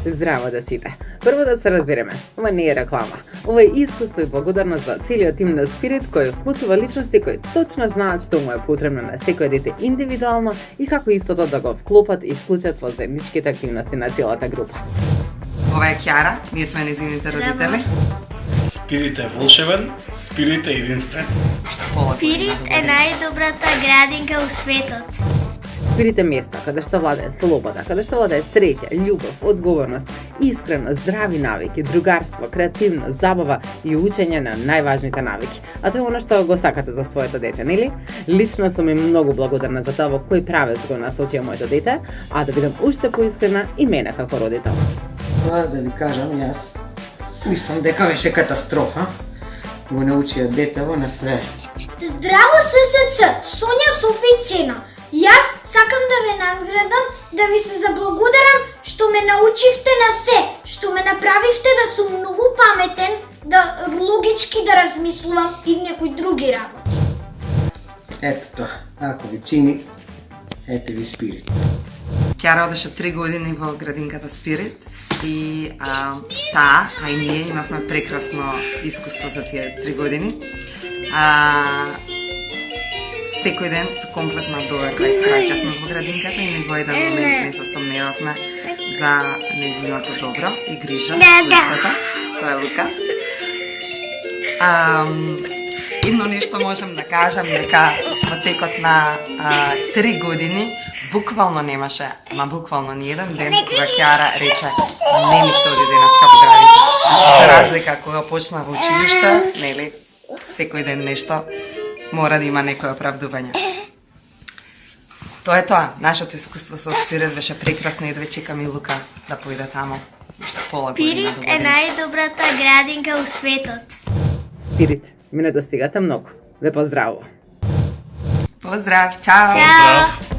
Здраво да сите! Прво да се разбереме, ова не е реклама. Ова е искуство и благодарност за целиот тим на Спирит кој вклучува личности кои точно знаат што му е потребно на секој дете индивидуално и како истото да го вклопат и вклучат во заедничките активности на целата група. Ова е Кјара, ние сме незините родители. Спирит е волшебен, Спирит е единствен. Спирит е најдобрата градинка у светот. Спирит е место каде што владее слобода, каде што владее среќа, љубов, одговорност, искреност, здрави навики, другарство, креативност, забава и учење на најважните навики. А тоа е она што го сакате за своето дете, нели? Лично сум и многу благодарна за тоа во кој правец го насочија моето дете, а да бидам уште поискрена и мене како родител. Тоа да ви кажам, јас мислам дека беше катастрофа. Го научија детево на све. Здраво ССЦ, Сонја Софијцина. Јас сакам да ве наградам, да ви се заблагодарам што ме научивте на се, што ме направивте да сум многу паметен, да логички да размислувам и некои други работи. Ето тоа, ако ви чини, ете ви Спирит. Кјара одеше 3 години во градинката Спирит и таа, а и ние имавме прекрасно искуство за тие 3 години. Секој ден со комплетна доверба испраќавме во градинката и ни во еден момент не се сомневавме за нејзиното добро и грижа во истата. Тоа е Лука. Едно нешто можам да кажам дека во текот на 3 години буквално немаше, буквално ни еден ден кога Кјара рече не ми се оди денеска во градинка. За разлика кога почна во училиште, нели, секој ден нешто мора да има некој оправдување. Тоа е тоа. Нашето искуство со Спирит беше прекрасно и да чекам и Лука да појде таму. Спирит е најдобрата градинка у светот. Спирит, ми не достигате многу. Ве поздравувам. Поздрав, чао! Чао!